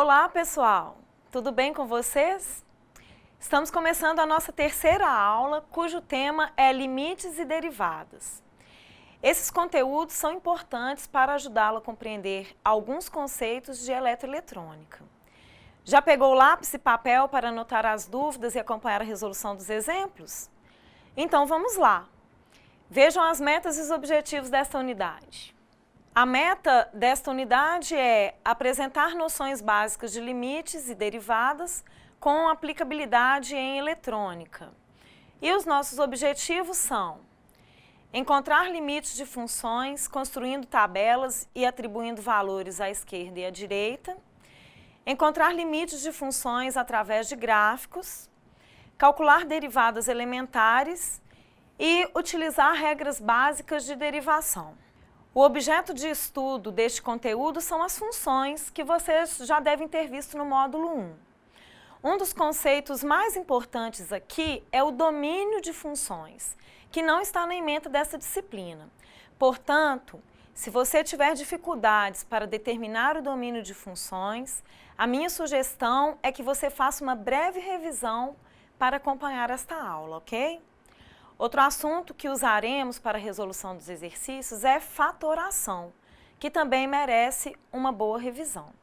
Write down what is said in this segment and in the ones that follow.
Olá, pessoal! Tudo bem com vocês? Estamos começando a nossa terceira aula, cujo tema é limites e derivadas. Esses conteúdos são importantes para ajudá-lo a compreender alguns conceitos de eletroeletrônica. Já pegou lápis e papel para anotar as dúvidas e acompanhar a resolução dos exemplos? Então vamos lá! Vejam as metas e os objetivos desta unidade. A meta desta unidade é apresentar noções básicas de limites e derivadas com aplicabilidade em eletrônica. E os nossos objetivos são encontrar limites de funções, construindo tabelas e atribuindo valores à esquerda e à direita, encontrar limites de funções através de gráficos, calcular derivadas elementares e utilizar regras básicas de derivação. O objeto de estudo deste conteúdo são as funções, que vocês já devem ter visto no módulo 1. Um dos conceitos mais importantes aqui é o domínio de funções, que não está na ementa dessa disciplina. Portanto, se você tiver dificuldades para determinar o domínio de funções, a minha sugestão é que você faça uma breve revisão para acompanhar esta aula, ok? Outro assunto que usaremos para a resolução dos exercícios é fatoração, que também merece uma boa revisão.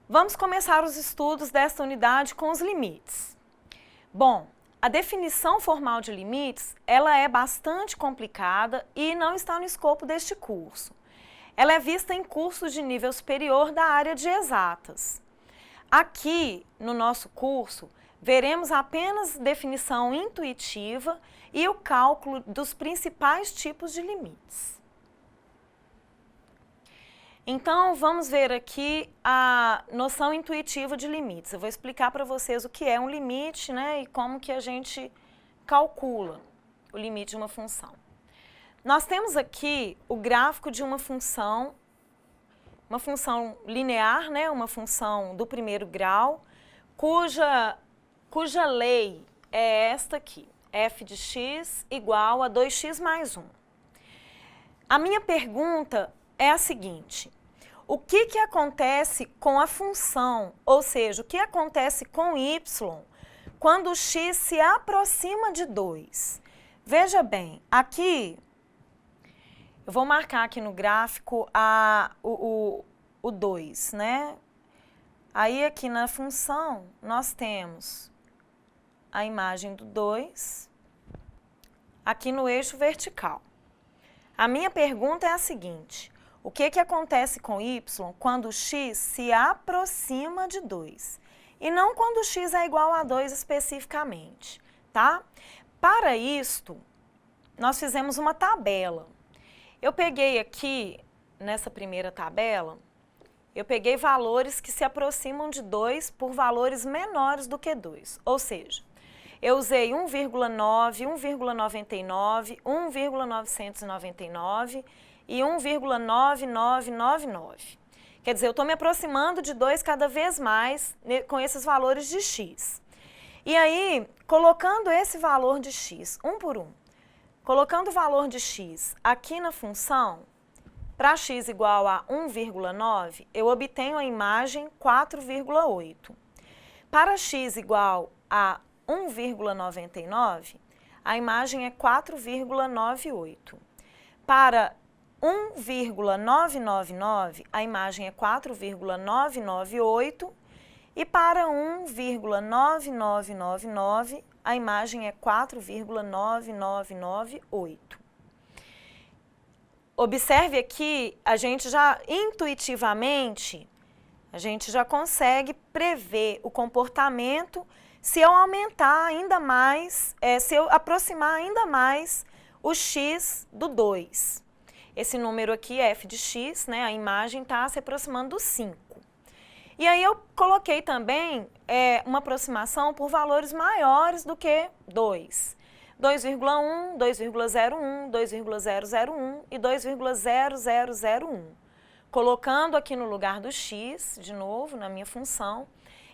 Vamos começar os estudos desta unidade com os limites. Bom, a definição formal de limites, ela é bastante complicada e não está no escopo deste curso. Ela é vista em cursos de nível superior da área de exatas. Aqui, no nosso curso, veremos apenas definição intuitiva e o cálculo dos principais tipos de limites. Então, vamos ver aqui a noção intuitiva de limites. Eu vou explicar para vocês o que é um limite, né, e como que a gente calcula o limite de uma função. Nós temos aqui o gráfico de uma função linear, né, uma função do primeiro grau, cuja lei é esta aqui, f de x igual a 2x mais 1. A minha pergunta é a seguinte: o que acontece com a função, ou seja, o que acontece com y quando o x se aproxima de 2? Veja bem, aqui, eu vou marcar aqui no gráfico o 2, né? Aí aqui na função nós temos a imagem do 2 aqui no eixo vertical. A minha pergunta é a seguinte: o que acontece com y quando o x se aproxima de 2? E não quando o x é igual a 2 especificamente, tá? Para isto, nós fizemos uma tabela. Eu peguei aqui, nessa primeira tabela, eu peguei valores que se aproximam de 2 por valores menores do que 2, ou seja, eu usei 1,9, 1,99, 1,999 e 1,9999. Quer dizer, eu estou me aproximando de 2 cada vez mais com esses valores de x. E aí, colocando esse valor de x, um por um, colocando o valor de x aqui na função, para x igual a 1,9, eu obtenho a imagem 4,8. Para x igual a 1,99, a imagem é 4,98. Para 1,999, a imagem é 4,998. E para 1,9999, a imagem é 4,9998. Observe aqui, a gente já intuitivamente, a gente já consegue prever o comportamento se eu aumentar ainda mais, se eu aproximar ainda mais o x do 2. Esse número aqui é f de x, né, a imagem está se aproximando do 5. E aí eu coloquei também uma aproximação por valores maiores do que 2. 2,1, 2,01, 2,001 e 2,0001. Colocando aqui no lugar do x, de novo, na minha função,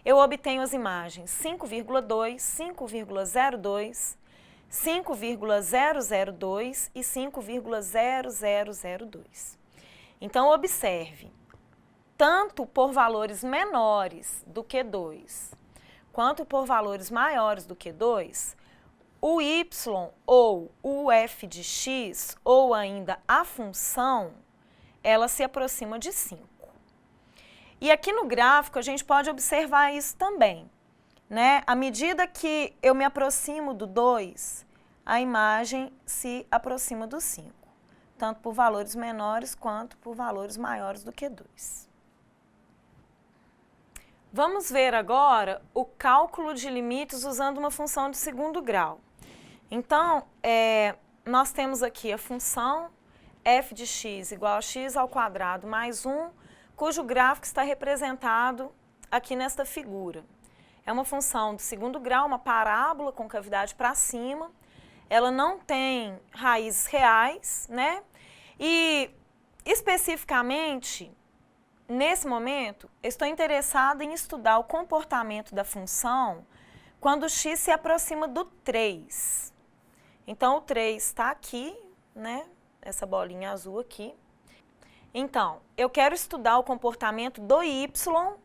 eu obtenho as imagens 5,2, 5,02, 5,002 e 5,0002. Então, observe, tanto por valores menores do que 2, quanto por valores maiores do que 2, o y ou o f de x, ou ainda a função, ela se aproxima de 5. E aqui no gráfico a gente pode observar isso também, né? À medida que eu me aproximo do 2, a imagem se aproxima do 5, tanto por valores menores quanto por valores maiores do que 2. Vamos ver agora o cálculo de limites usando uma função de segundo grau. Então, nós temos aqui a função f de x igual a x ao quadrado mais 1, cujo gráfico está representado aqui nesta figura. É uma função de segundo grau, uma parábola com cavidade para cima. Ela não tem raízes reais, né? E, especificamente, nesse momento, estou interessada em estudar o comportamento da função quando x se aproxima do 3. Então, o 3 está aqui, né? Essa bolinha azul aqui. Então, eu quero estudar o comportamento do y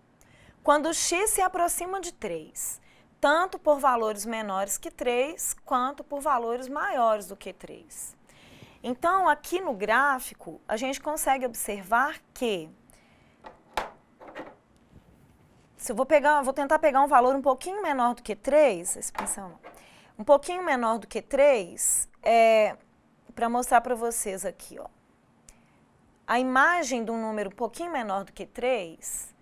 quando x se aproxima de 3, tanto por valores menores que 3, quanto por valores maiores do que 3. Então, aqui no gráfico, a gente consegue observar que, se eu vou tentar pegar um valor um pouquinho menor do que 3, esse pincel não, um pouquinho menor do que 3, para mostrar para vocês aqui, ó. A imagem de um número um pouquinho menor do que 3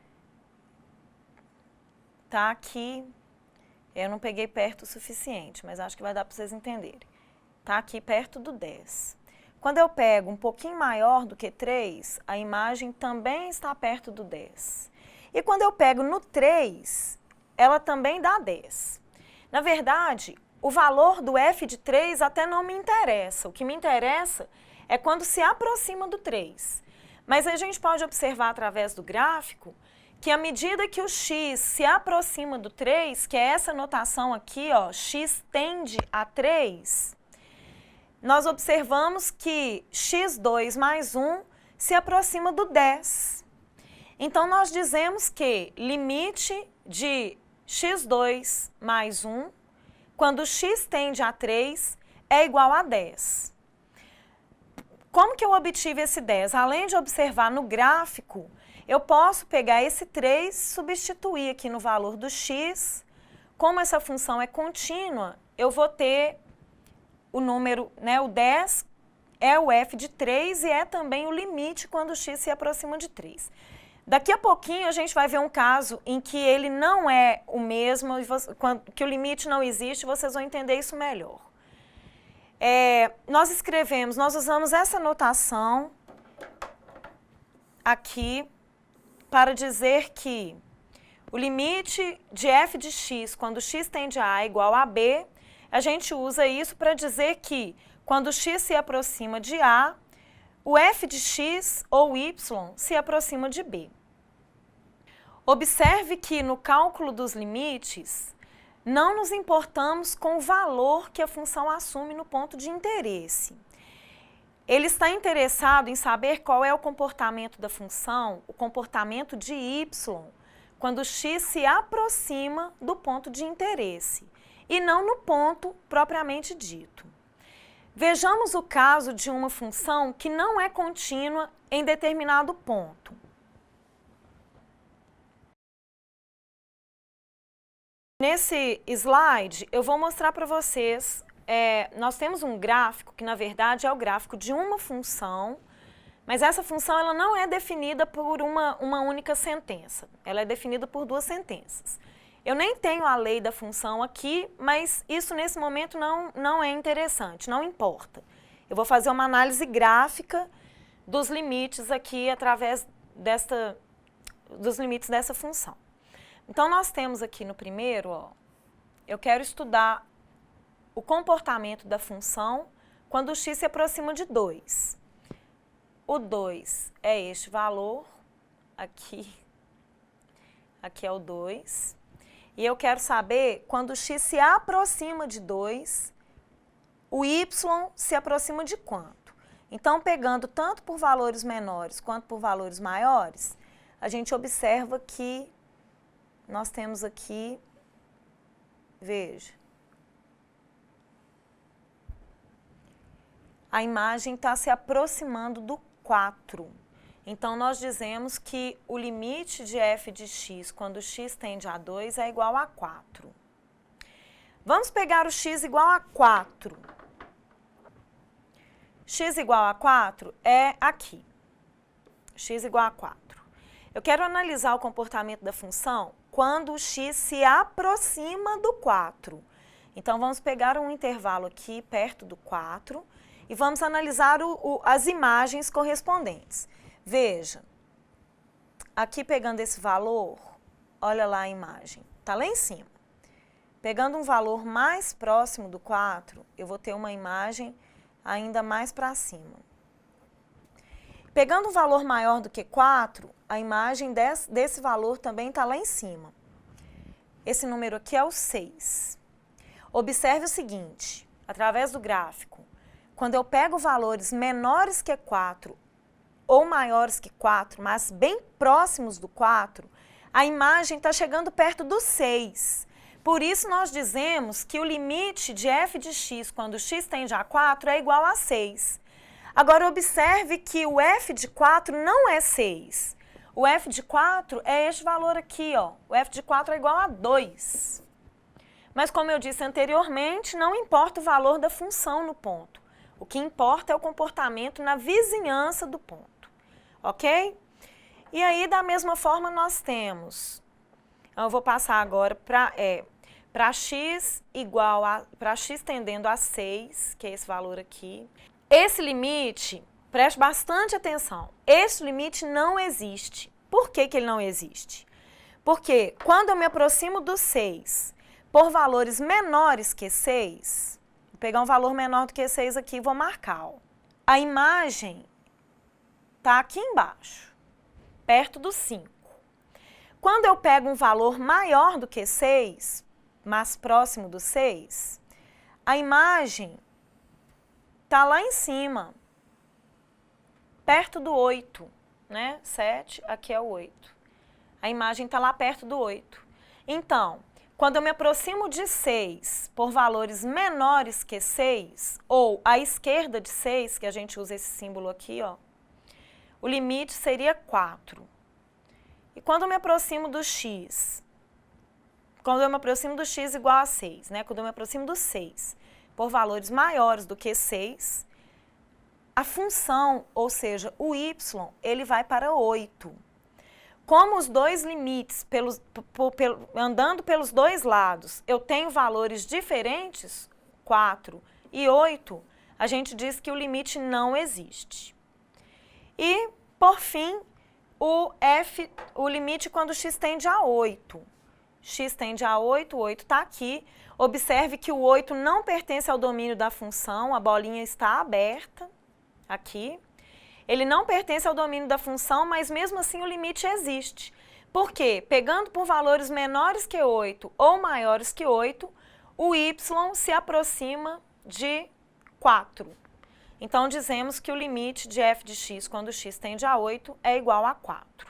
está aqui. Eu não peguei perto o suficiente, mas acho que vai dar para vocês entenderem. Está aqui perto do 10. Quando eu pego um pouquinho maior do que 3, a imagem também está perto do 10. E quando eu pego no 3, ela também dá 10. Na verdade, o valor do f de 3 até não me interessa. O que me interessa é quando se aproxima do 3. Mas a gente pode observar através do gráfico que à medida que o x se aproxima do 3, que é essa notação aqui, ó, x tende a 3, nós observamos que x2 mais 1 se aproxima do 10. Então, nós dizemos que limite de x2 mais 1, quando x tende a 3, é igual a 10. Como que eu obtive esse 10? Além de observar no gráfico, eu posso pegar esse 3 e substituir aqui no valor do x. Como essa função é contínua, eu vou ter o número, né, o 10 é o f de 3 e é também o limite quando o x se aproxima de 3. Daqui a pouquinho a gente vai ver um caso em que ele não é o mesmo, que o limite não existe, vocês vão entender isso melhor. Nós usamos essa notação aqui para dizer que o limite de f de x quando x tende a A igual a B, a gente usa isso para dizer que quando x se aproxima de A, o f de x ou y se aproxima de B. Observe que no cálculo dos limites, não nos importamos com o valor que a função assume no ponto de interesse. Ele está interessado em saber qual é o comportamento da função, o comportamento de y, quando x se aproxima do ponto de interesse, e não no ponto propriamente dito. Vejamos o caso de uma função que não é contínua em determinado ponto. Nesse slide, eu vou mostrar para vocês, nós temos um gráfico que, na verdade, é o gráfico de uma função, mas essa função ela não é definida por uma única sentença, ela é definida por duas sentenças. Eu nem tenho a lei da função aqui, mas isso nesse momento não é interessante, não importa. Eu vou fazer uma análise gráfica dos limites aqui através dos limites dessa função. Então, nós temos aqui no primeiro, ó, eu quero estudar o comportamento da função quando o x se aproxima de 2. O 2 é este valor, aqui é o 2. E eu quero saber quando o x se aproxima de 2, o y se aproxima de quanto? Então, pegando tanto por valores menores quanto por valores maiores, a gente observa que nós temos aqui, veja, a imagem está se aproximando do 4. Então, nós dizemos que o limite de f de x, quando x tende a 2, é igual a 4. Vamos pegar o x igual a 4. X igual a 4 é aqui. X igual a 4. Eu quero analisar o comportamento da função quando o x se aproxima do 4. Então, vamos pegar um intervalo aqui perto do 4 e vamos analisar as imagens correspondentes. Veja, aqui pegando esse valor, olha lá a imagem, está lá em cima. Pegando um valor mais próximo do 4, eu vou ter uma imagem ainda mais para cima. Pegando um valor maior do que 4, a imagem desse valor também está lá em cima. Esse número aqui é o 6. Observe o seguinte, através do gráfico, quando eu pego valores menores que 4 ou maiores que 4, mas bem próximos do 4, a imagem está chegando perto do 6. Por isso, nós dizemos que o limite de f de x, quando x tende a 4, é igual a 6. Agora, observe que o f de 4 não é 6. O f de 4 é este valor aqui, ó. O f de 4 é igual a 2. Mas, como eu disse anteriormente, não importa o valor da função no ponto. O que importa é o comportamento na vizinhança do ponto. Ok? E aí, da mesma forma, nós temos... Eu vou passar agora para x igual a... para x tendendo a 6, que é esse valor aqui. Esse limite, preste bastante atenção, esse limite não existe. Por que que ele não existe? Porque quando eu me aproximo do 6 por valores menores que 6, vou pegar um valor menor do que 6 aqui e vou marcar. Ó. A imagem está aqui embaixo, perto do 5. Quando eu pego um valor maior do que 6, mais próximo do 6, a imagem está lá em cima, perto do 8, né? 7, aqui é o 8. A imagem está lá perto do 8. Então, quando eu me aproximo de 6 por valores menores que 6, ou à esquerda de 6, que a gente usa esse símbolo aqui, ó, o limite seria 4. E quando eu me aproximo do x, quando eu me aproximo do x igual a 6, né? Quando eu me aproximo do 6 por valores maiores do que 6, a função, ou seja, o y, ele vai para 8. Como os dois limites, andando pelos dois lados, eu tenho valores diferentes, 4 e 8, a gente diz que o limite não existe. E, por fim, o limite quando x tende a 8. X tende a 8, o 8 está aqui. Observe que o 8 não pertence ao domínio da função, a bolinha está aberta aqui. Ele não pertence ao domínio da função, mas mesmo assim o limite existe. Por quê? Pegando por valores menores que 8 ou maiores que 8, o y se aproxima de 4. Então, dizemos que o limite de f de x, quando x tende a 8, é igual a 4.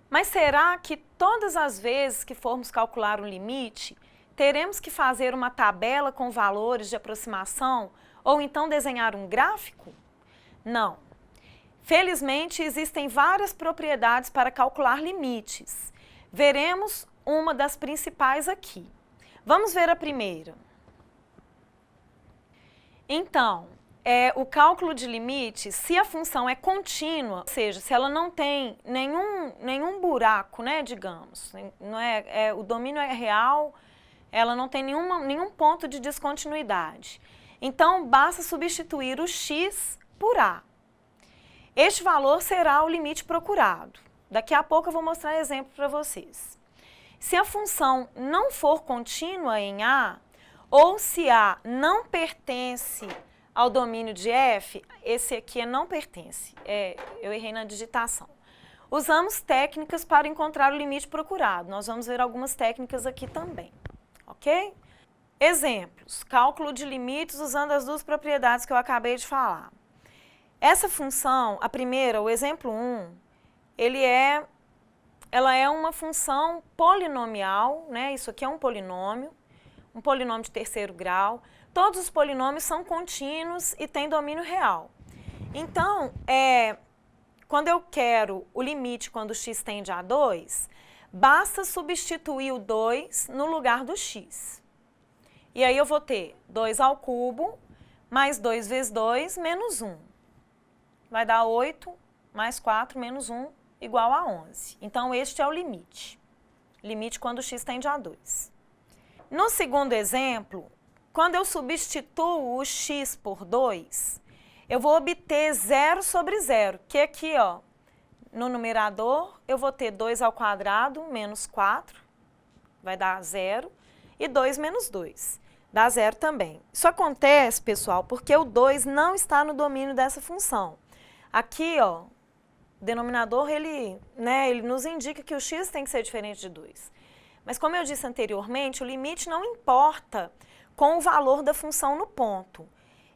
Mas será que todas as vezes que formos calcular um limite, teremos que fazer uma tabela com valores de aproximação ou então desenhar um gráfico? Não. Felizmente, existem várias propriedades para calcular limites. Veremos uma das principais aqui. Vamos ver a primeira. Então, o cálculo de limite, se a função é contínua, ou seja, se ela não tem nenhum buraco, né, digamos, o domínio é real, ela não tem nenhum ponto de descontinuidade. Então, basta substituir o x por a. Este valor será o limite procurado. Daqui a pouco eu vou mostrar exemplo para vocês. Se a função não for contínua em a, ou se a não pertence ao domínio de f, esse aqui não pertence, eu errei na digitação. Usamos técnicas para encontrar o limite procurado. Nós vamos ver algumas técnicas aqui também, ok? Exemplos, cálculo de limites usando as duas propriedades que eu acabei de falar. Essa função, a primeira, o exemplo 1, ela é uma função polinomial, né? Isso aqui é um polinômio de terceiro grau. Todos os polinômios são contínuos e têm domínio real. Então, quando eu quero o limite quando x tende a 2, basta substituir o 2 no lugar do x. E aí eu vou ter 2 ao cubo mais 2 vezes 2 menos 1. Vai dar 8 mais 4 menos 1 igual a 11. Então, este é o limite. Limite quando x tende a 2. No segundo exemplo, quando eu substituo o x por 2, eu vou obter 0 sobre 0, que aqui, ó, no numerador, eu vou ter 2 ao quadrado menos 4, vai dar 0, e 2 menos 2, dá 0 também. Isso acontece, pessoal, porque o 2 não está no domínio dessa função. Aqui, ó, o denominador, ele nos indica que o x tem que ser diferente de 2. Mas como eu disse anteriormente, o limite não importa com o valor da função no ponto.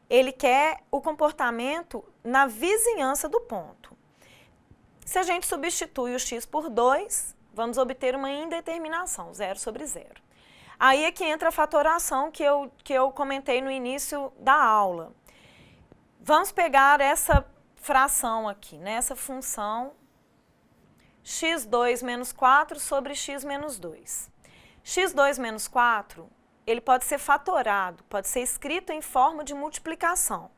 Ele quer o comportamento na vizinhança do ponto. Se a gente substitui o x por 2, vamos obter uma indeterminação, 0 sobre 0. Aí é que entra a fatoração que eu comentei no início da aula. Vamos pegar essa fração aqui, né? Essa função x2 menos 4 sobre x menos 2. x2 menos 4, ele pode ser fatorado, pode ser escrito em forma de multiplicação,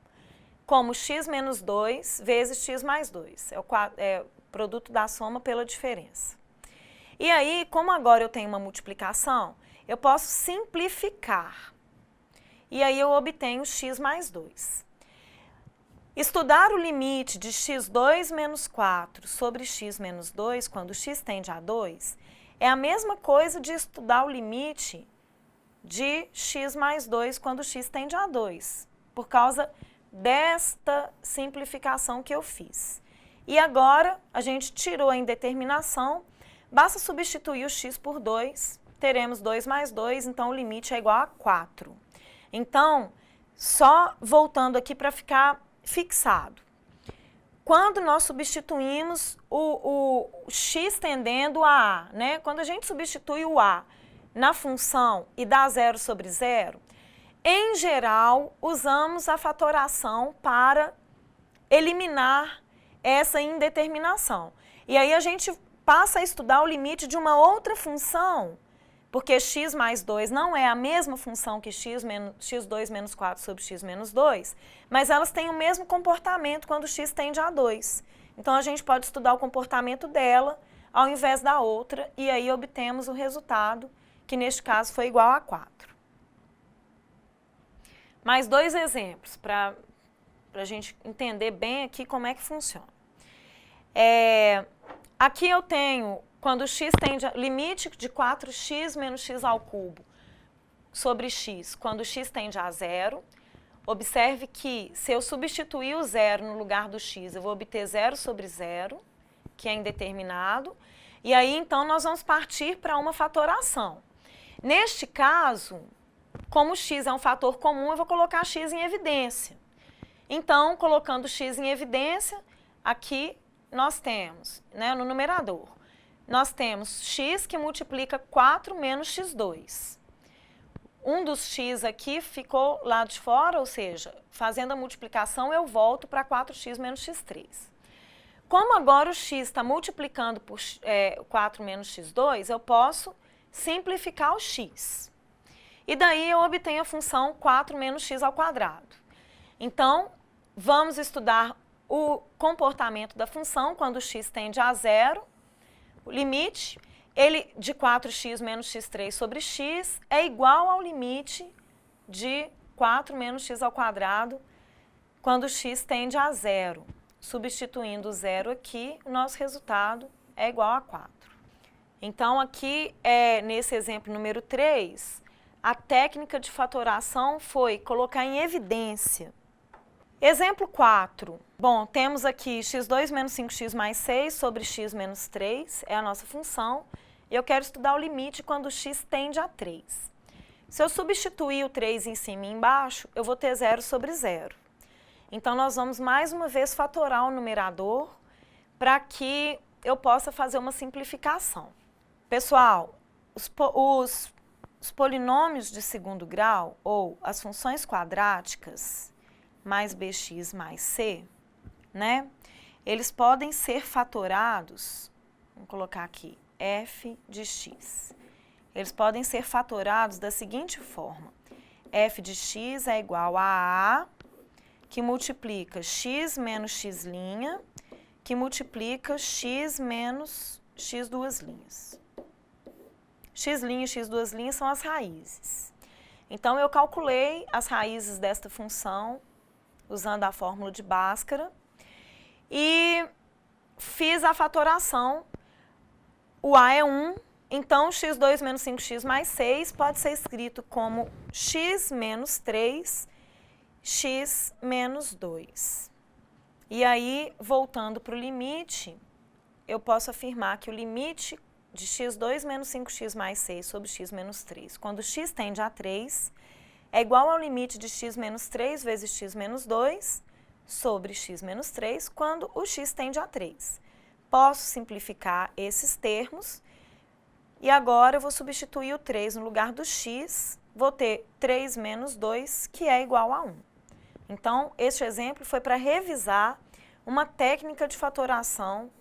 como x menos 2 vezes x mais 2. É o produto da soma pela diferença. E aí, como agora eu tenho uma multiplicação, eu posso simplificar. E aí eu obtenho x mais 2. Estudar o limite de x2 menos 4 sobre x menos 2, quando x tende a 2, é a mesma coisa de estudar o limite de x mais 2 quando x tende a 2, por causa desta simplificação que eu fiz. E agora, a gente tirou a indeterminação, basta substituir o x por 2, teremos 2 mais 2, então o limite é igual a 4. Então, só voltando aqui para ficar fixado. Quando nós substituímos o x tendendo a a, né? Quando a gente substitui o a na função e dá 0 sobre 0, em geral, usamos a fatoração para eliminar essa indeterminação. E aí a gente passa a estudar o limite de uma outra função, porque x mais 2 não é a mesma função que x2 menos 4 sobre x menos 2, mas elas têm o mesmo comportamento quando x tende a 2. Então, a gente pode estudar o comportamento dela ao invés da outra, e aí obtemos o resultado, que neste caso foi igual a 4. Mais 2 exemplos, para a gente entender bem aqui como é que funciona. Aqui eu tenho, quando x tende a, limite de 4x menos x ao cubo sobre x, quando x tende a 0, observe que se eu substituir o 0 no lugar do x, eu vou obter 0 sobre 0, que é indeterminado, e aí então nós vamos partir para uma fatoração. Neste caso, como x é um fator comum, eu vou colocar x em evidência. Então, colocando x em evidência, aqui nós temos, né, no numerador, nós temos x que multiplica 4 menos x2. Um dos x aqui ficou lá de fora, ou seja, fazendo a multiplicação eu volto para 4x menos x3. Como agora o x está multiplicando por 4 menos x2, eu posso simplificar o x. E daí eu obtenho a função 4 menos x ao quadrado. Então, vamos estudar o comportamento da função quando x tende a 0. O limite de 4x menos x3 sobre x é igual ao limite de 4 menos x ao quadrado quando x tende a 0. Substituindo o 0 aqui, o nosso resultado é igual a 4. Então, aqui, nesse exemplo número 3, a técnica de fatoração foi colocar em evidência. Exemplo 4. Bom, temos aqui x2 menos 5x mais 6 sobre x menos 3, é a nossa função. E eu quero estudar o limite quando x tende a 3. Se eu substituir o 3 em cima e embaixo, eu vou ter 0 sobre 0. Então, nós vamos mais uma vez fatorar o numerador para que eu possa fazer uma simplificação. Pessoal, os polinômios de segundo grau, ou as funções quadráticas, mais bx mais c, né? Eles podem ser fatorados, vamos colocar aqui, f de x. Eles podem ser fatorados da seguinte forma. F de x é igual a A, que multiplica x menos x', que multiplica x menos x duas linhas. X' e x duas linhas são as raízes. Então, eu calculei as raízes desta função usando a fórmula de Bhaskara e fiz a fatoração. O A é 1, então x2 menos 5x mais 6 pode ser escrito como x menos 3, x menos 2. E aí, voltando para o limite, eu posso afirmar que o limite de x2 menos 5x mais 6 sobre x menos 3, quando x tende a 3, é igual ao limite de x menos 3 vezes x menos 2 sobre x menos 3, quando o x tende a 3. Posso simplificar esses termos e agora eu vou substituir o 3 no lugar do x, vou ter 3 menos 2, que é igual a 1. Então, este exemplo foi para revisar uma técnica de fatoração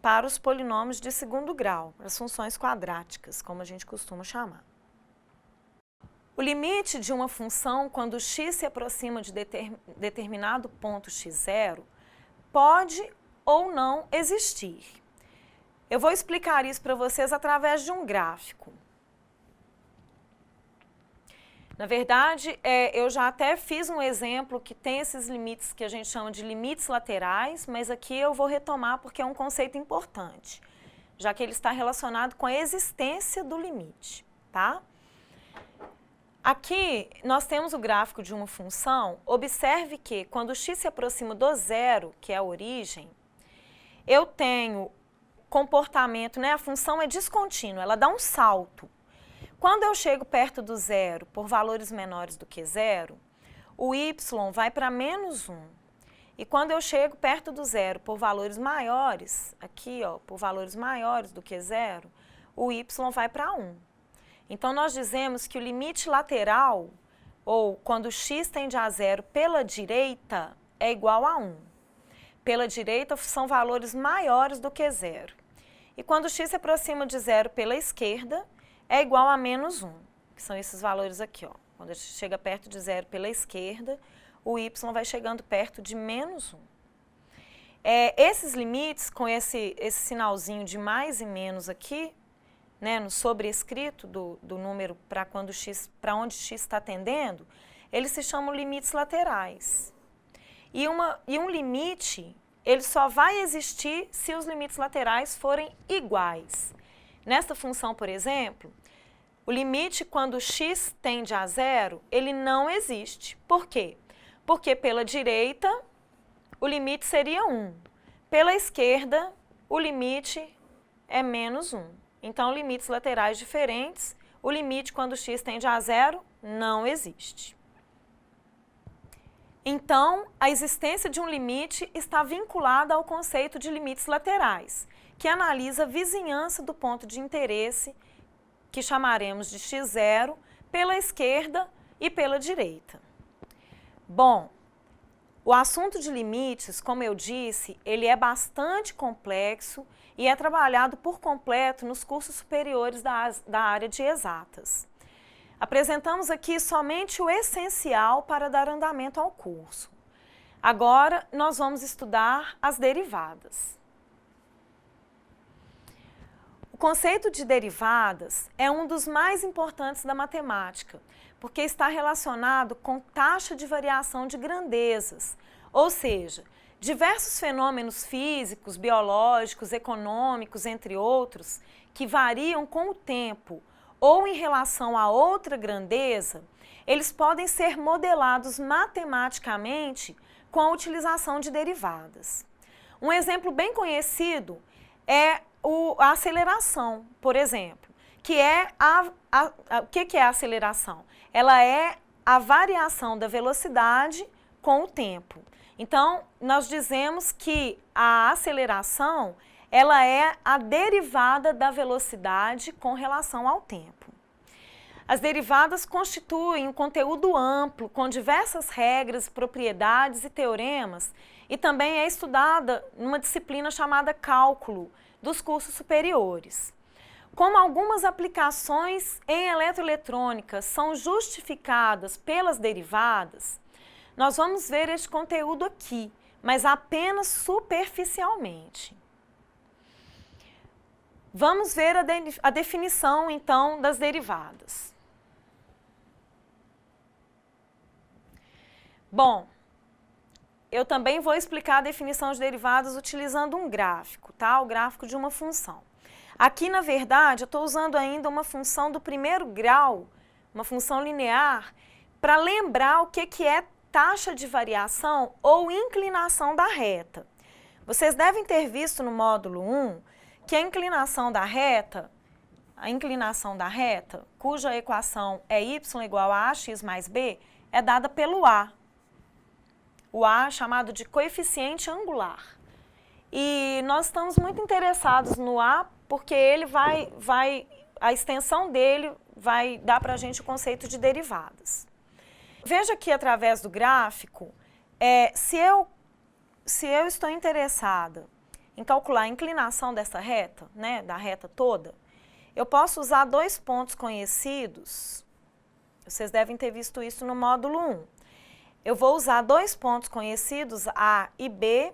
para os polinômios de segundo grau, as funções quadráticas, como a gente costuma chamar. O limite de uma função quando x se aproxima de determinado ponto x0 pode ou não existir. Eu vou explicar isso para vocês através de um gráfico. Na verdade, eu já até fiz um exemplo que tem esses limites que a gente chama de limites laterais, mas aqui eu vou retomar porque é um conceito importante, já que ele está relacionado com a existência do limite, tá? Aqui nós temos o gráfico de uma função. Observe que quando x se aproxima do zero, que é a origem, eu tenho comportamento, né? A função é descontínua, ela dá um salto. Quando eu chego perto do zero por valores menores do que zero, o y vai para menos 1. E quando eu chego perto do zero por valores maiores, aqui ó, por valores maiores do que zero, o y vai para 1. Então nós dizemos que o limite lateral, ou quando x tende a zero pela direita, é igual a 1. Pela direita são valores maiores do que zero. E quando x se aproxima de zero pela esquerda, é igual a menos 1, que são esses valores aqui, ó. Quando chega perto de zero pela esquerda, o y vai chegando perto de menos 1. Esses limites, com esse sinalzinho de mais e menos aqui, né, no sobrescrito do número para onde x está tendendo, eles se chamam limites laterais. E um limite, ele só vai existir se os limites laterais forem iguais. Nesta função, por exemplo, o limite quando x tende a zero, ele não existe. Por quê? Porque pela direita, o limite seria 1. Pela esquerda, o limite é menos 1. Então, limites laterais diferentes, o limite quando x tende a zero não existe. Então, a existência de um limite está vinculada ao conceito de limites laterais, que analisa a vizinhança do ponto de interesse, que chamaremos de x0, pela esquerda e pela direita. Bom, o assunto de limites, como eu disse, ele é bastante complexo e é trabalhado por completo nos cursos superiores da área de exatas. Apresentamos aqui somente o essencial para dar andamento ao curso. Agora, nós vamos estudar as derivadas. O conceito de derivadas é um dos mais importantes da matemática, porque está relacionado com taxa de variação de grandezas, ou seja, diversos fenômenos físicos, biológicos, econômicos, entre outros, que variam com o tempo ou em relação a outra grandeza, eles podem ser modelados matematicamente com a utilização de derivadas. Um exemplo bem conhecido é a aceleração, por exemplo, que é o que é a aceleração? Ela é a variação da velocidade com o tempo. Então, nós dizemos que a aceleração ela é a derivada da velocidade com relação ao tempo. As derivadas constituem um conteúdo amplo, com diversas regras, propriedades e teoremas, e também é estudada numa disciplina chamada cálculo dos cursos superiores. Como algumas aplicações em eletroeletrônica são justificadas pelas derivadas, nós vamos ver este conteúdo aqui, mas apenas superficialmente. Vamos ver a definição, então, das derivadas. Bom, eu também vou explicar a definição de derivadas utilizando um gráfico, tá? O gráfico de uma função. Aqui, na verdade, eu estou usando ainda uma função do primeiro grau, uma função linear, para lembrar o que é taxa de variação ou inclinação da reta. Vocês devem ter visto no módulo 1 que a inclinação da reta, cuja equação é y igual a ax mais b, é dada pelo a. O a é chamado de coeficiente angular. E nós estamos muito interessados no a porque ele a extensão dele vai dar para a gente o conceito de derivadas. Veja aqui através do gráfico, se eu estou interessada em calcular a inclinação dessa reta, né, da reta toda, eu posso usar dois pontos conhecidos. Vocês devem ter visto isso no módulo 1. Eu vou usar dois pontos conhecidos, A e B.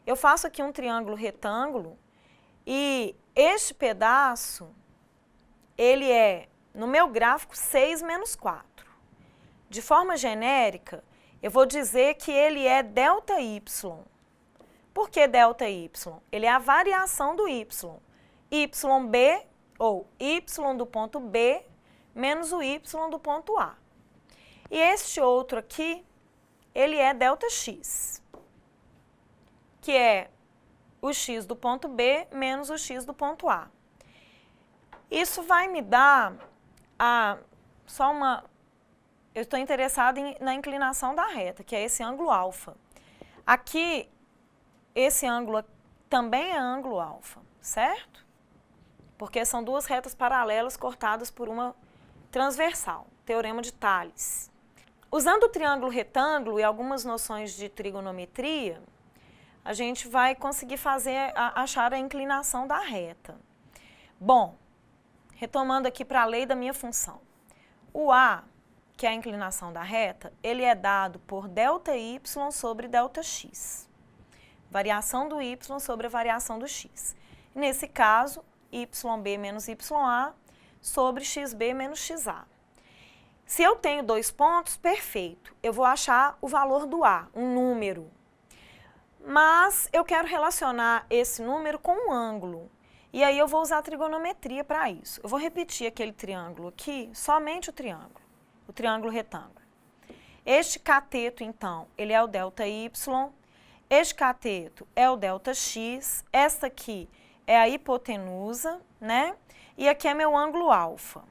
Eu faço aqui um triângulo retângulo e este pedaço, ele é, no meu gráfico, 6 menos 4. De forma genérica, eu vou dizer que ele é ΔY. Por que ΔY? Ele é a variação do y. YB, ou y do ponto B, menos o y do ponto A. E este outro aqui, ele é ΔX, que é o x do ponto B menos o x do ponto A. Isso vai me dar eu estou interessada na inclinação da reta, que é esse ângulo alfa. Aqui, esse ângulo também é ângulo alfa, certo? Porque são duas retas paralelas cortadas por uma transversal, teorema de Thales. Usando o triângulo retângulo e algumas noções de trigonometria, a gente vai conseguir achar a inclinação da reta. Bom, retomando aqui para a lei da minha função. O A, que é a inclinação da reta, ele é dado por ΔY sobre ΔX. Variação do y sobre a variação do x. Nesse caso, YB menos YA sobre XB menos XA. Se eu tenho dois pontos, perfeito. Eu vou achar o valor do A, um número. Mas eu quero relacionar esse número com um ângulo. E aí eu vou usar a trigonometria para isso. Eu vou repetir aquele triângulo aqui, somente o triângulo retângulo. Este cateto, então, ele é o ΔY. Este cateto é o ΔX. Esta aqui é a hipotenusa, né? E aqui é meu ângulo alfa.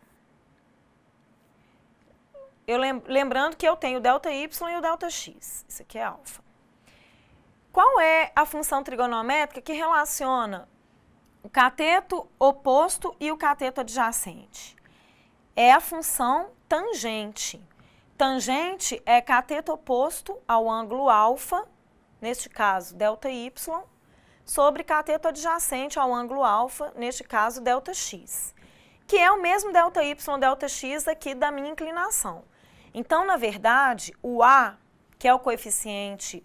Lembrando que eu tenho o ΔY e o ΔX. Isso aqui é alfa. Qual é a função trigonométrica que relaciona o cateto oposto e o cateto adjacente? É a função tangente. Tangente é cateto oposto ao ângulo alfa, neste caso ΔY, sobre cateto adjacente ao ângulo alfa, neste caso ΔX, que é o mesmo ΔY, ΔX aqui da minha inclinação. Então, na verdade, o A, que é o coeficiente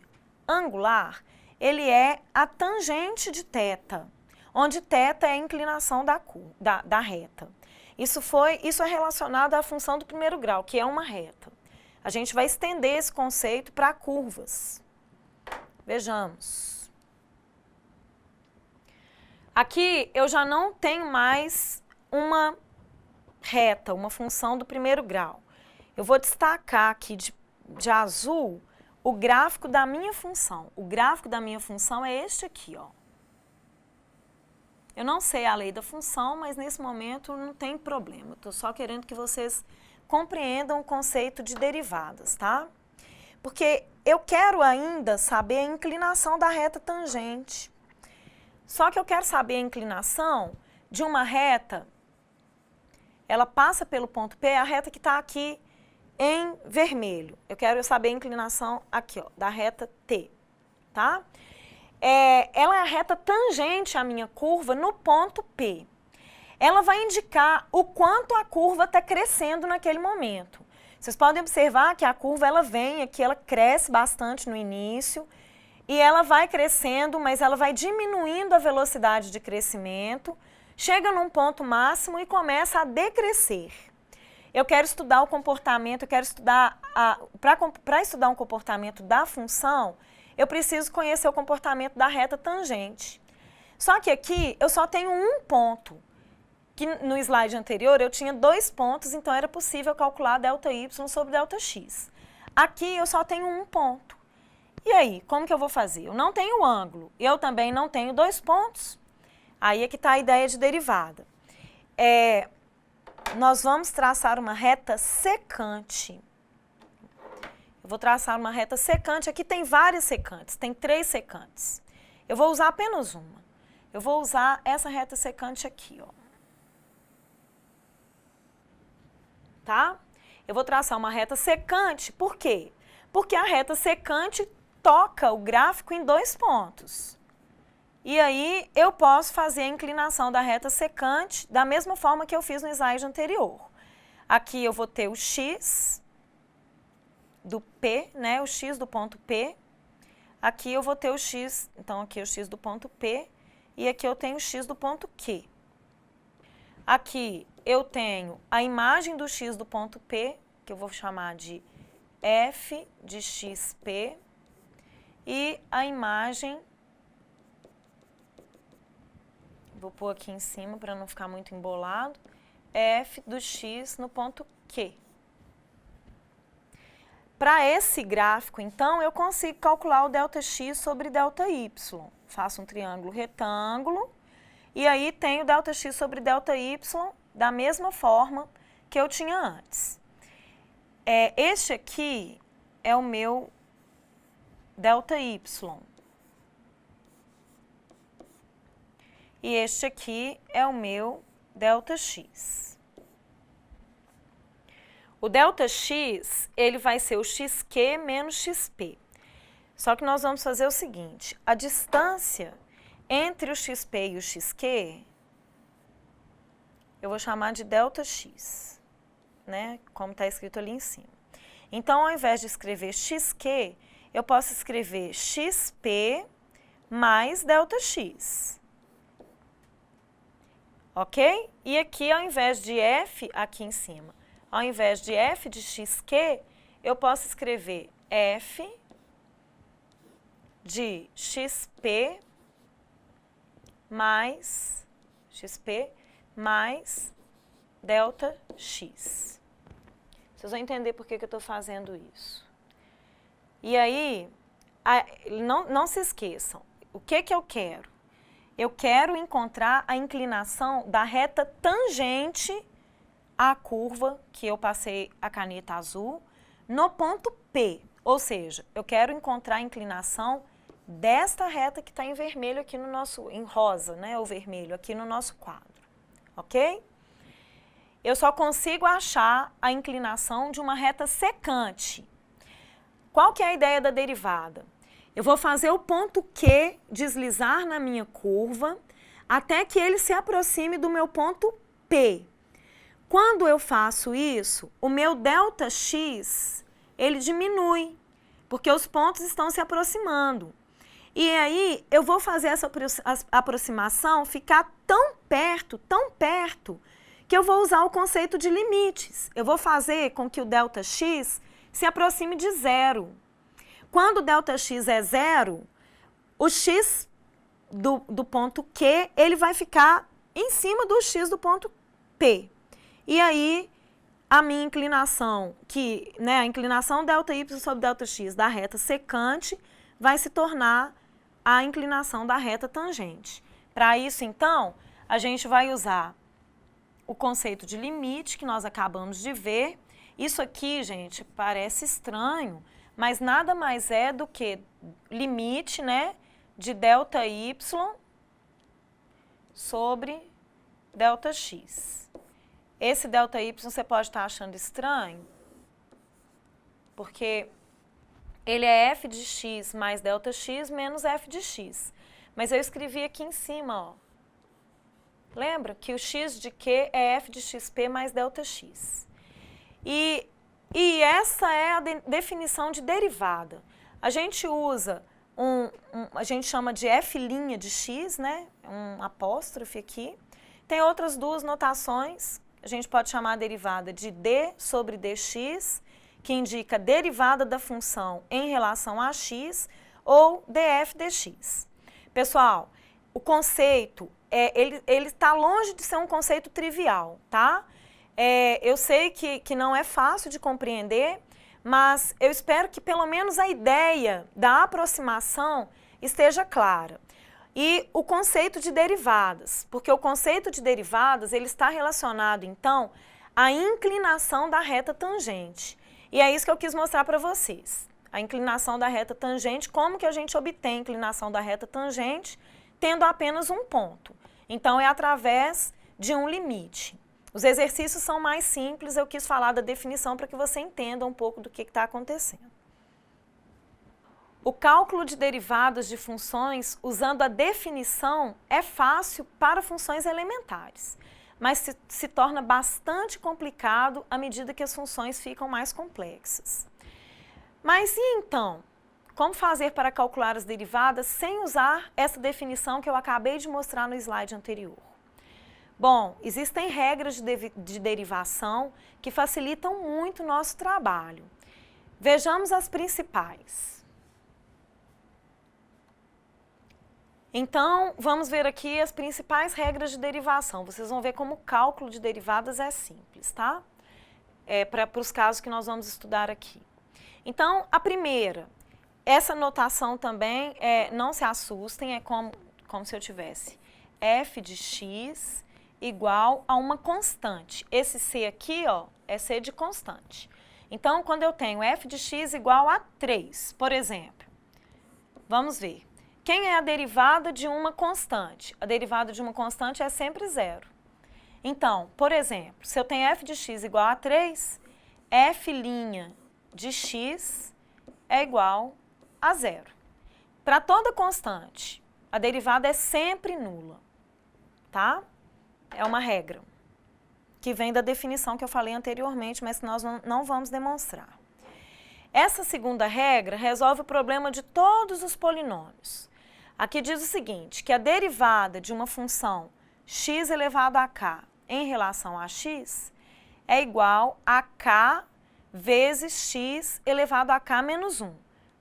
angular, ele é a tangente de θ, onde θ é a inclinação da reta. Isso é relacionado à função do primeiro grau, que é uma reta. A gente vai estender esse conceito para curvas. Vejamos. Aqui eu já não tenho mais uma reta, uma função do primeiro grau. Eu vou destacar aqui de azul o gráfico da minha função. O gráfico da minha função é este aqui, ó. Eu não sei a lei da função, mas nesse momento não tem problema. Estou só querendo que vocês compreendam o conceito de derivadas, tá? Porque eu quero ainda saber a inclinação da reta tangente. Só que eu quero saber a inclinação de uma reta, ela passa pelo ponto P, a reta que está aqui em vermelho. Eu quero saber a inclinação aqui, ó, da reta T, tá? Ela é a reta tangente à minha curva no ponto P. Ela vai indicar o quanto a curva está crescendo naquele momento. Vocês podem observar que a curva ela vem aqui, ela cresce bastante no início e ela vai crescendo, mas ela vai diminuindo a velocidade de crescimento, chega num ponto máximo e começa a decrescer. Eu quero estudar o comportamento, eu quero estudar, para estudar um comportamento da função, eu preciso conhecer o comportamento da reta tangente. Só que aqui eu só tenho um ponto. Que no slide anterior eu tinha 2 pontos, então era possível calcular ΔY sobre ΔX. Aqui eu só tenho um ponto. E aí, como que eu vou fazer? Eu não tenho ângulo, eu também não tenho 2 pontos. Aí é que está a ideia de derivada. Nós vamos traçar uma reta secante. Eu vou traçar uma reta secante, aqui tem várias secantes, tem 3 secantes. Eu vou usar apenas uma. Eu vou usar essa reta secante aqui, ó. Tá? Eu vou traçar uma reta secante, por quê? Porque a reta secante toca o gráfico em 2 pontos. E aí eu posso fazer a inclinação da reta secante da mesma forma que eu fiz no slide anterior. Aqui eu vou ter o x do P, né, o x do ponto P. Aqui eu vou ter o x, então aqui é o x do ponto P, e aqui eu tenho o x do ponto Q. Aqui eu tenho a imagem do x do ponto P, que eu vou chamar de f de xp, e a imagem, vou pôr aqui em cima para não ficar muito embolado, f do x no ponto Q. Para esse gráfico, então, eu consigo calcular o ΔX sobre ΔY. Faço um triângulo retângulo, e aí tenho ΔX sobre ΔY da mesma forma que eu tinha antes. Este aqui é o meu ΔY. E este aqui é o meu ΔX. O ΔX, ele vai ser o xq menos xp. Só que nós vamos fazer o seguinte, a distância entre o xp e o xq, eu vou chamar de ΔX, né? Como está escrito ali em cima. Então, ao invés de escrever xq, eu posso escrever xp mais ΔX. Ok? E aqui, ao invés de f, aqui em cima, ao invés de f de xq, eu posso escrever f de xp mais ΔX. Vocês vão entender por que eu estou fazendo isso. E aí, não se esqueçam, o que eu quero? Eu quero encontrar a inclinação da reta tangente à curva que eu passei a caneta azul no ponto P. Ou seja, eu quero encontrar a inclinação desta reta que está em vermelho aqui no nosso, em rosa, né, ou vermelho, aqui no nosso quadro. Ok? Eu só consigo achar a inclinação de uma reta secante. Qual que é a ideia da derivada? Eu vou fazer o ponto Q deslizar na minha curva até que ele se aproxime do meu ponto P. Quando eu faço isso, o meu ΔX, ele diminui, porque os pontos estão se aproximando. E aí, eu vou fazer essa aproximação ficar tão perto, que eu vou usar o conceito de limites. Eu vou fazer com que o ΔX se aproxime de zero. Quando o ΔX é zero, o x do ponto Q, ele vai ficar em cima do x do ponto P. E aí, a minha inclinação, a inclinação ΔY sobre ΔX da reta secante, vai se tornar a inclinação da reta tangente. Para isso, então, a gente vai usar o conceito de limite, que nós acabamos de ver. Isso aqui, gente, parece estranho, mas nada mais é do que limite, né, de ΔY sobre ΔX. Esse ΔY você pode estar achando estranho, porque ele é f de x mais ΔX menos f de x. Mas eu escrevi aqui em cima, ó. Lembra que o x de q é f de xp mais ΔX. E essa é a definição de derivada. A gente usa a gente chama de f' de x, né? Um apóstrofe aqui. Tem outras duas notações. A gente pode chamar a derivada de d sobre dx, que indica a derivada da função em relação a x, ou df dx. Pessoal, o conceito, ele está longe de ser um conceito trivial, tá? Eu sei que não é fácil de compreender, mas eu espero que pelo menos a ideia da aproximação esteja clara. E o conceito de derivadas, porque o conceito de derivadas ele está relacionado, então, à inclinação da reta tangente. E é isso que eu quis mostrar para vocês. A inclinação da reta tangente, como que a gente obtém a inclinação da reta tangente, tendo apenas um ponto. Então, é através de um limite. Os exercícios são mais simples, eu quis falar da definição para que você entenda um pouco do que está acontecendo. O cálculo de derivadas de funções usando a definição é fácil para funções elementares, mas se torna bastante complicado à medida que as funções ficam mais complexas. Mas e então, como fazer para calcular as derivadas sem usar essa definição que eu acabei de mostrar no slide anterior? Bom, existem regras de derivação que facilitam muito o nosso trabalho. Vejamos as principais. Então, vamos ver aqui as principais regras de derivação. Vocês vão ver como o cálculo de derivadas é simples, tá? Para os casos que nós vamos estudar aqui. Então, a primeira, essa notação também, não se assustem, é como se eu tivesse f de x igual a uma constante. Esse c aqui, ó, é c de constante. Então, quando eu tenho f de x igual a 3, por exemplo, vamos ver. Quem é a derivada de uma constante? A derivada de uma constante é sempre zero. Então, por exemplo, se eu tenho f de x igual a 3, f' de x é igual a zero. Para toda constante, a derivada é sempre nula, tá? É uma regra que vem da definição que eu falei anteriormente, mas que nós não vamos demonstrar. Essa segunda regra resolve o problema de todos os polinômios. Aqui diz o seguinte, que a derivada de uma função x elevado a k em relação a x é igual a k vezes x elevado a k menos 1.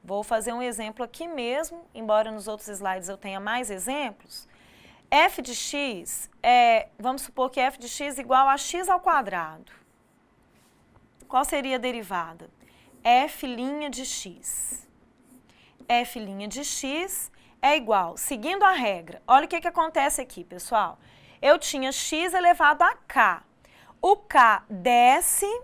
Vou fazer um exemplo aqui mesmo, embora nos outros slides eu tenha mais exemplos. F de x, vamos supor que f de x é igual a x ao quadrado. Qual seria a derivada? F' de x. F' de x é igual, seguindo a regra, olha o que acontece aqui, pessoal. Eu tinha x elevado a k. O k desce,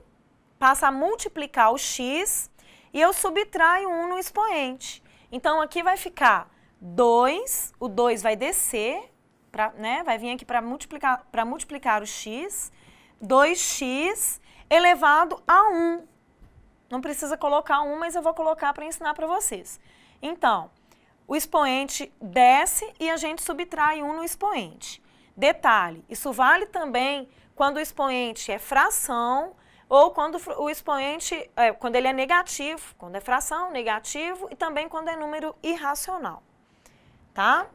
passa a multiplicar o x e eu subtraio 1 no expoente. Então, aqui vai ficar 2, o 2 vai descer, vai vir aqui para multiplicar o x, 2x elevado a 1. Não precisa colocar 1, mas eu vou colocar para ensinar para vocês. Então, o expoente desce e a gente subtrai 1 no expoente. Detalhe, isso vale também quando o expoente é fração ou quando o expoente, quando ele é negativo, quando é fração, negativo e também quando é número irracional, tá?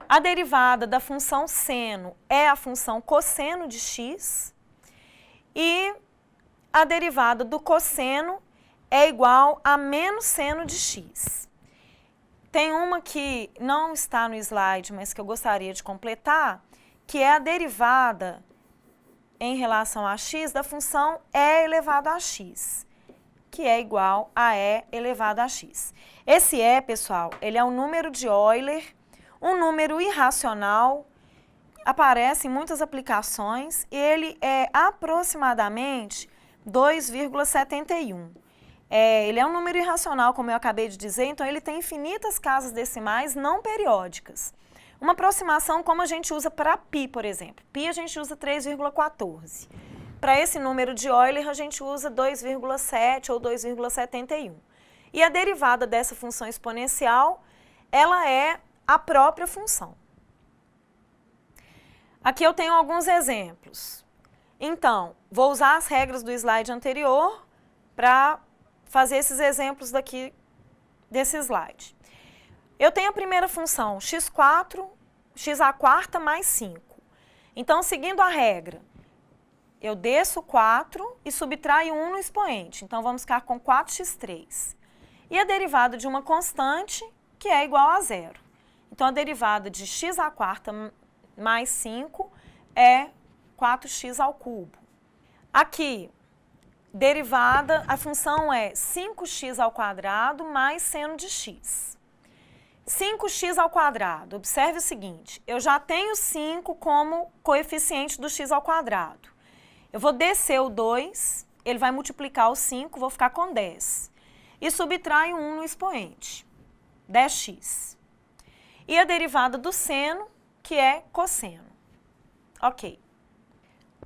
A derivada da função seno é a função cosseno de x e a derivada do cosseno é igual a menos seno de x. Tem uma que não está no slide, mas que eu gostaria de completar, que é a derivada em relação a x da função e elevado a x, que é igual a e elevado a x. Esse e, pessoal, ele é um número de Euler, um número irracional, aparece em muitas aplicações e ele é aproximadamente 2,71. Ele é um número irracional, como eu acabei de dizer, então ele tem infinitas casas decimais não periódicas. Uma aproximação como a gente usa para π, por exemplo. Π a gente usa 3,14. Para esse número de Euler, a gente usa 2,7 ou 2,71. E a derivada dessa função exponencial, ela é a própria função. Aqui eu tenho alguns exemplos. Então, vou usar as regras do slide anterior para fazer esses exemplos daqui desse slide. Eu tenho a primeira função, x4, x à quarta mais 5. Então, seguindo a regra, eu desço 4 e subtraio 1 no expoente. Então, vamos ficar com 4x3. E a derivada de uma constante, que é igual a zero. Então, a derivada de x à quarta mais 5 é 4x ao cubo. Aqui, derivada, a função é 5x ao quadrado mais seno de x. 5x ao quadrado, observe o seguinte, eu já tenho 5 como coeficiente do x ao quadrado. Eu vou descer o 2, ele vai multiplicar o 5, vou ficar com 10. E subtraio 1 no expoente, 10x. E a derivada do seno, que é cosseno. Ok.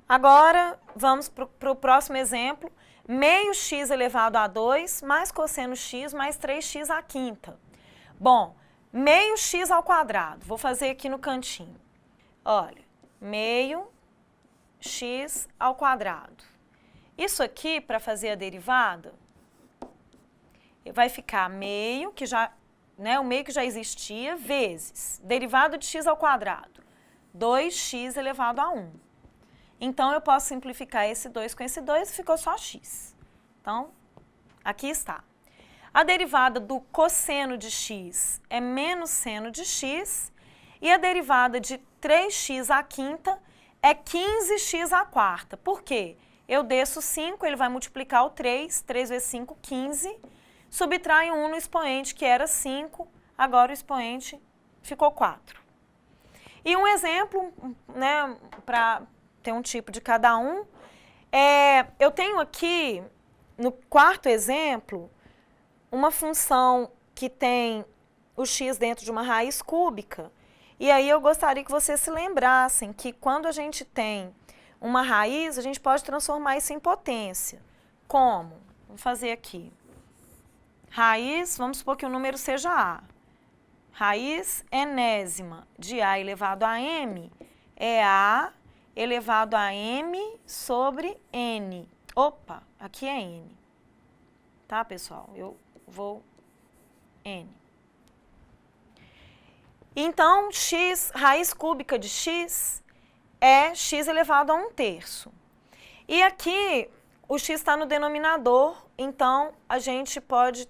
Agora, vamos para o próximo exemplo. Meio x elevado a 2 mais cosseno x mais 3x à quinta. Bom, meio x ao quadrado. Vou fazer aqui no cantinho. Olha, meio x ao quadrado. Isso aqui, para fazer a derivada, vai ficar meio, que já, né, o meio que já existia, vezes derivada de x ao quadrado. 2x elevado a 1. Então, eu posso simplificar esse 2 com esse 2 e ficou só x. Então, aqui está. A derivada do cosseno de x é menos seno de x e a derivada de 3x à quinta é 15x à quarta. Por quê? Eu desço 5, ele vai multiplicar o 3, 3 vezes 5, 15, subtraio 1 no expoente, que era 5, agora o expoente ficou 4. E um exemplo, né, para ter um tipo de cada um, eu tenho aqui, no quarto exemplo, uma função que tem o x dentro de uma raiz cúbica. E aí eu gostaria que vocês se lembrassem que quando a gente tem uma raiz, a gente pode transformar isso em potência. Como? Vou fazer aqui. Raiz, vamos supor que o número seja a. Raiz enésima de a elevado a m é a elevado a m sobre n. Opa, aqui é n. Tá, pessoal? Eu vou n. Então, x, raiz cúbica de x é x elevado a 1/3. E aqui, o x está no denominador, então a gente pode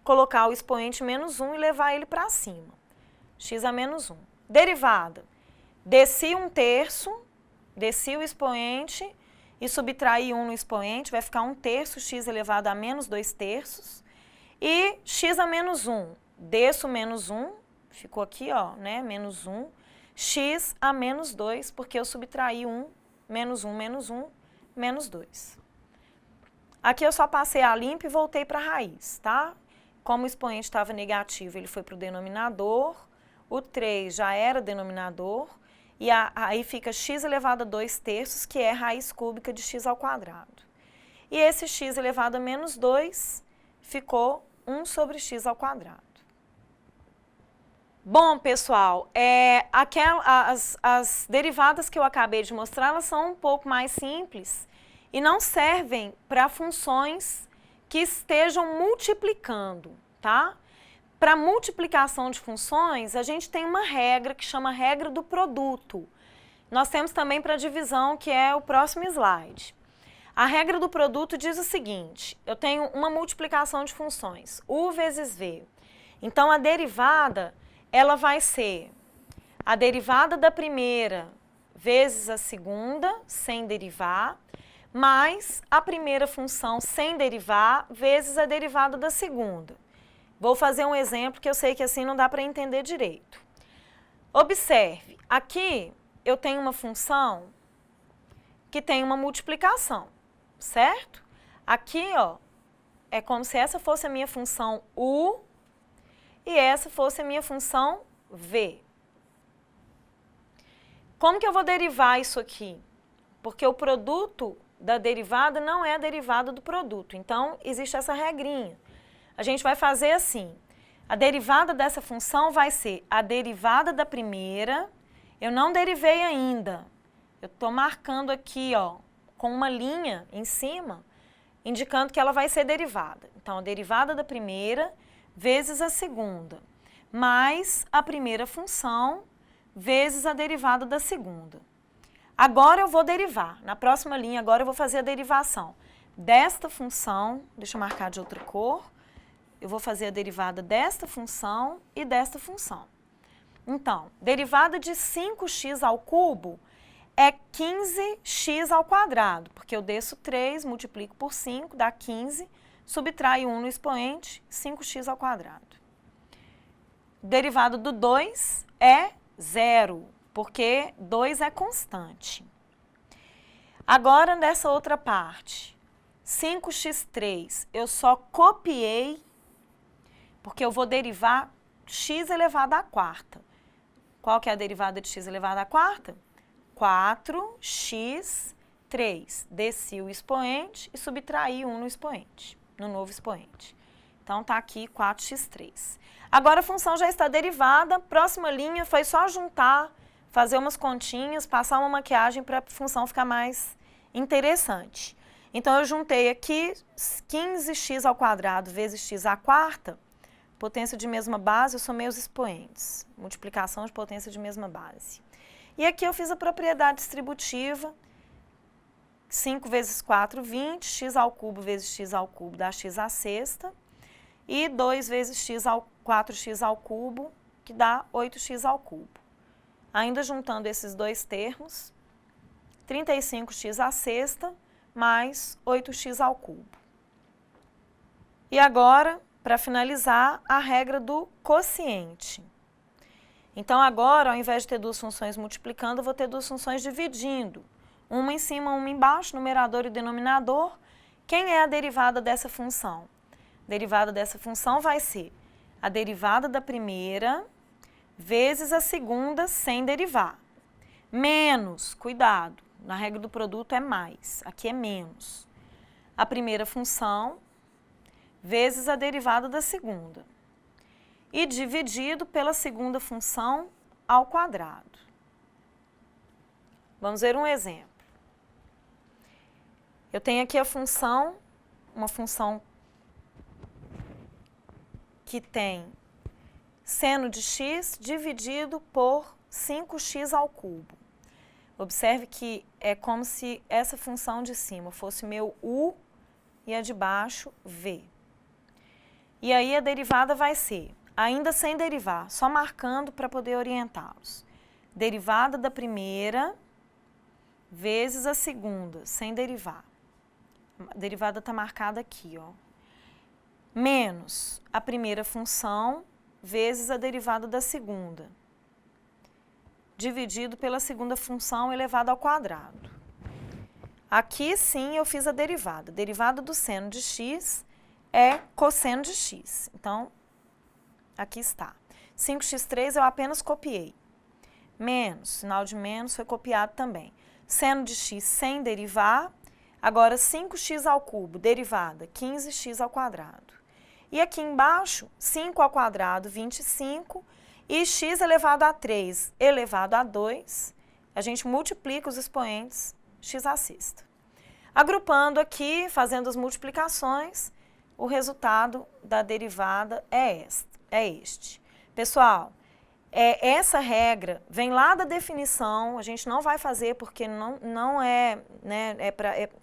colocar o expoente menos 1 e levar ele para cima. X a menos 1. Derivada. Desci 1/3, desci o expoente e subtraí 1 no expoente, vai ficar 1/3 x elevado a menos 2/3. E x a menos 1, desço menos 1, ficou aqui, ó, né, menos 1. X a menos 2, porque eu subtraí 1, menos 1, menos 1, menos 2. Aqui eu só passei a limpo e voltei para a raiz, tá? Como o expoente estava negativo, ele foi para o denominador, o 3 já era denominador, e aí fica x elevado a 2/3, que é raiz cúbica de x ao quadrado. E esse x elevado a menos 2 ficou 1 sobre x ao quadrado. Bom, pessoal, as derivadas que eu acabei de mostrar, elas são um pouco mais simples e não servem para funções que estejam multiplicando, tá? Para multiplicação de funções, a gente tem uma regra que chama regra do produto. Nós temos também para divisão, que é o próximo slide. A regra do produto diz o seguinte, eu tenho uma multiplicação de funções, u vezes v. Então, a derivada, ela vai ser a derivada da primeira vezes a segunda, sem derivar, mais a primeira função sem derivar, vezes a derivada da segunda. Vou fazer um exemplo que eu sei que assim não dá para entender direito. Observe, aqui eu tenho uma função que tem uma multiplicação, certo? Aqui, ó, é como se essa fosse a minha função u e essa fosse a minha função v. Como que eu vou derivar isso aqui? Porque o produto da derivada não é a derivada do produto. Então, existe essa regrinha. A gente vai fazer assim. A derivada dessa função vai ser a derivada da primeira. Eu não derivei ainda. Eu estou marcando aqui, ó, com uma linha em cima, indicando que ela vai ser derivada. Então, a derivada da primeira vezes a segunda, mais a primeira função vezes a derivada da segunda. Agora eu vou derivar. Na próxima linha, agora eu vou fazer a derivação desta função. Deixa eu marcar de outra cor. Eu vou fazer a derivada desta função e desta função. Então, derivada de 5x ao cubo é 15x ao quadrado, porque eu desço 3, multiplico por 5, dá 15, subtraio 1 no expoente, 5x ao quadrado. Derivada do 2 é 0, porque 2 é constante. Agora, nessa outra parte, 5x3, eu só copiei, porque eu vou derivar x elevado à quarta. Qual que é a derivada de x elevado à quarta? 4x3. Desci o expoente e subtraí 1 no expoente, no novo expoente. Então, está aqui 4x3. Agora, a função já está derivada. Próxima linha foi só juntar, fazer umas continhas, passar uma maquiagem para a função ficar mais interessante. Então, eu juntei aqui 15x ao quadrado vezes x à quarta. Potência de mesma base, eu somei os expoentes. Multiplicação de potência de mesma base. E aqui eu fiz a propriedade distributiva. 5 vezes 4, 20. X ao cubo vezes x ao cubo dá x à sexta. E 2 vezes 4x ao cubo, que dá 8x ao cubo. Ainda juntando esses dois termos, 35x à sexta mais 8x ao cubo. E agora, para finalizar, a regra do quociente. Então, agora, ao invés de ter duas funções multiplicando, eu vou ter duas funções dividindo. Uma em cima, uma embaixo, numerador e denominador. Quem é a derivada dessa função? A derivada dessa função vai ser a derivada da primeira vezes a segunda sem derivar. Menos, cuidado, na regra do produto é mais, aqui é menos. A primeira função vezes a derivada da segunda. E dividido pela segunda função ao quadrado. Vamos ver um exemplo. Eu tenho aqui a função, uma função que tem seno de x dividido por 5x ao cubo. Observe que é como se essa função de cima fosse meu u e a de baixo v. E aí a derivada vai ser, ainda sem derivar, só marcando para poder orientá-los. Derivada da primeira vezes a segunda, sem derivar. A derivada está marcada aqui, ó. Menos a primeira função vezes a derivada da segunda, dividido pela segunda função elevado ao quadrado. Aqui sim eu fiz a derivada. Derivada do seno de x é cosseno de x. Então, aqui está. 5x3 eu apenas copiei. Menos, sinal de menos foi copiado também. Seno de x sem derivar. Agora, 5x ao cubo, derivada, 15x ao quadrado. E aqui embaixo, 5 ao quadrado, 25. E x elevado a 3 elevado a 2. A gente multiplica os expoentes, x à sexta. Agrupando aqui, fazendo as multiplicações, o resultado da derivada é este. Pessoal, essa regra vem lá da definição, a gente não vai fazer porque não é, né,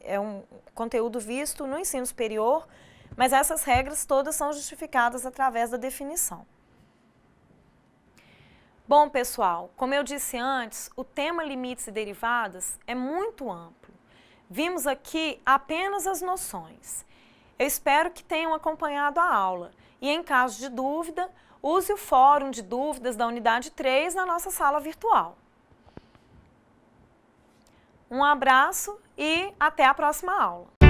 é um conteúdo visto no ensino superior, mas essas regras todas são justificadas através da definição. Bom, pessoal, como eu disse antes, o tema limites e derivadas é muito amplo. Vimos aqui apenas as noções. Eu espero que tenham acompanhado a aula e, em caso de dúvida, use o fórum de dúvidas da unidade 3 na nossa sala virtual. Um abraço e até a próxima aula.